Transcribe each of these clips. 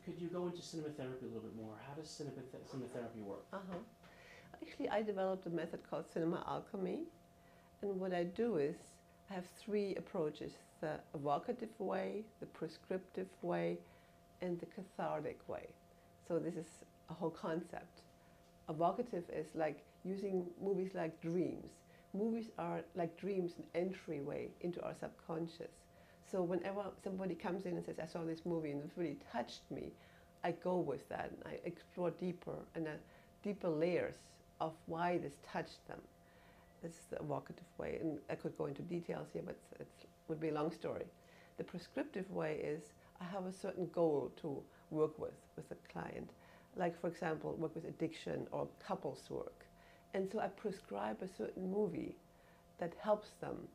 could you go into cinematherapy a little bit more? How does cinematherapy work? Uh-huh. Actually, I developed a method called cinema alchemy, and what I do is I have three approaches: the evocative way, the prescriptive way, and the cathartic way. So this is a whole concept. Evocative is like using movies like dreams. Movies are like dreams, an entryway into our subconscious. So whenever somebody comes in and says, I saw this movie and it really touched me, I go with that and I explore deeper and deeper layers of why this touched them. This is the evocative way, and I could go into details here, but it would be a long story. The prescriptive way is I have a certain goal to work with the client. Like, for example, work with addiction or couples work. And so I prescribe a certain movie that helps them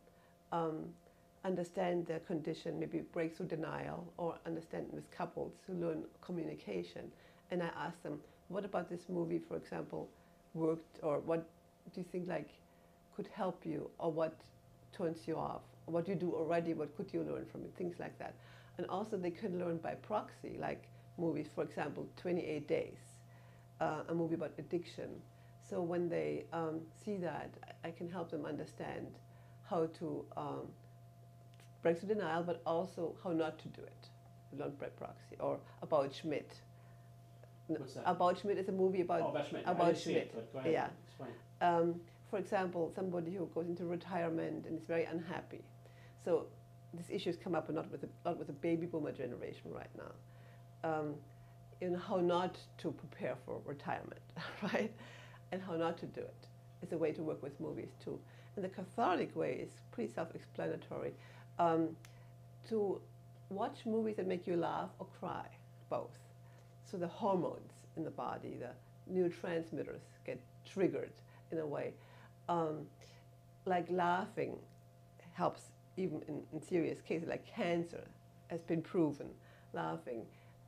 understand their condition, maybe break through denial, or understand with couples who learn communication. And I ask them, what about this movie, for example, worked, or what do you think like could help you, or what turns you off, or what you do already, what could you learn from it, things like that. And also they can learn by proxy, like movies, for example, 28 Days, a movie about addiction. So when they see that, I can help them understand how to break through denial, but also how not to do it. Learn by proxy. Or About Schmidt. What's that? About Schmidt is a movie about Schmidt. About Schmidt. It, but go ahead. Yeah. Explain. For example, somebody who goes into retirement and is very unhappy. So these issues come up not with the baby boomer generation right now. In how not to prepare for retirement, right? And how not to do it. It's a way to work with movies too. And the cathartic way is pretty self-explanatory. To watch movies that make you laugh or cry, both. So the hormones in the body, the neurotransmitters get triggered in a way. Like laughing helps even in serious cases like cancer, has been proven, laughing.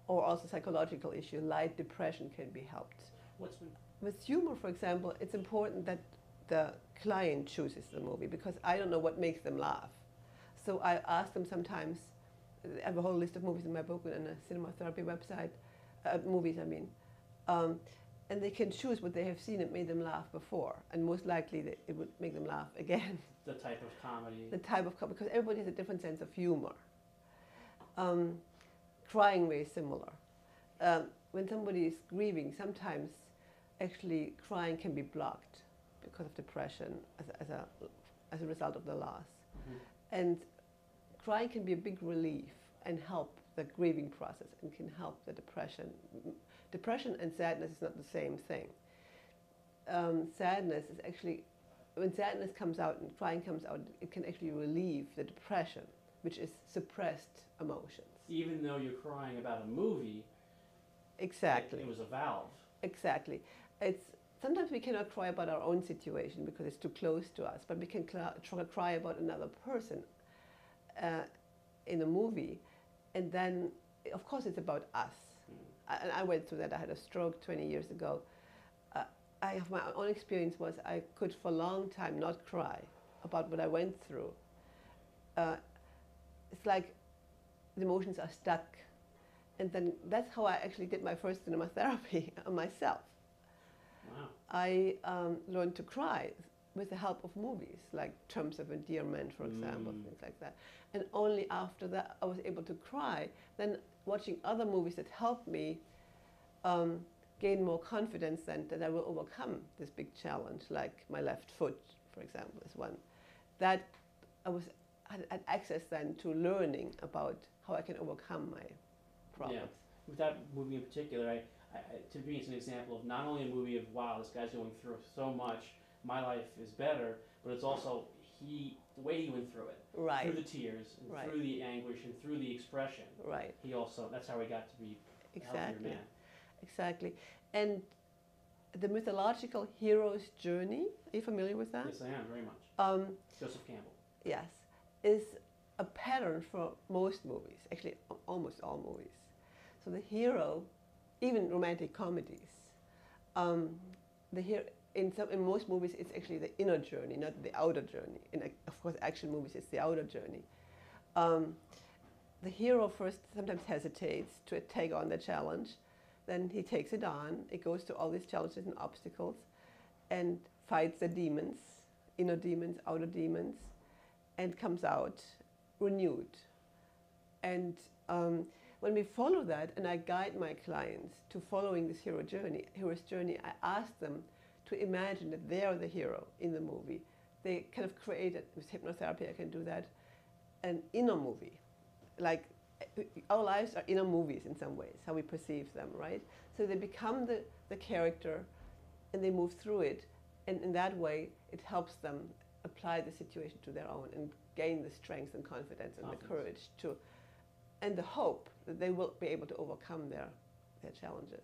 Or also psychological issue, light depression can be helped. With humor, for example, it's important that the client chooses the movie because I don't know what makes them laugh. So I ask them sometimes, I have a whole list of movies in my book and a cinema therapy website, movies I mean, and they can choose what they have seen that made them laugh before, and most likely it would make them laugh again. The type of comedy. The type of comedy, because everybody has a different sense of humor. Crying very similar. When somebody is grieving, sometimes actually crying can be blocked because of depression as a result of the loss. Mm-hmm. And crying can be a big relief and help the grieving process and can help the depression. Depression and sadness is not the same thing. Sadness is actually, when sadness comes out and crying comes out, it can actually relieve the depression, which is suppressed emotions. Even though you're crying about a movie, exactly, it was a valve. Exactly. Sometimes we cannot cry about our own situation because it's too close to us, but we can cry about another person in a movie, and then, of course, it's about us. And I went through that. I had a stroke 20 years ago. My own experience was I could for a long time not cry about what I went through. It's like the emotions are stuck. And then that's how I actually did my first cinema therapy on myself. Wow. I learned to cry with the help of movies, like Terms of Endearment, for example, things like that. And only after that I was able to cry. Then watching other movies that helped me gain more confidence then that I will overcome this big challenge, like My Left Foot, for example, is one. That I had access then to learning about how I can overcome my problems. Yeah. With that movie in particular, to me it's an example of not only a movie of, wow, this guy's going through so much, my life is better, but it's also the way he went through it. Right. Through the tears, and right. through the anguish, and through the expression. Right. That's how he got to be a healthier man. Exactly. And the mythological hero's journey, are you familiar with that? Yes, I am, very much. Joseph Campbell. Yes. Is a pattern for most movies, actually almost all movies. So the hero, even romantic comedies, in most movies it's actually the inner journey, not the outer journey. Of course, action movies it's the outer journey. the hero first sometimes hesitates to take on the challenge. Then he takes it on. It goes to all these challenges and obstacles and fights the demons, inner demons, outer demons, and comes out renewed. And when we follow that, and I guide my clients to following this hero's journey, I ask them to imagine that they are the hero in the movie. They kind of create, with hypnotherapy I can do that, an inner movie. Like our lives are inner movies in some ways, how we perceive them, right? So they become the character and they move through it. And in that way, it helps them apply the situation to their own and gain the strength and confidence and the courage to, and the hope that they will be able to overcome their challenges.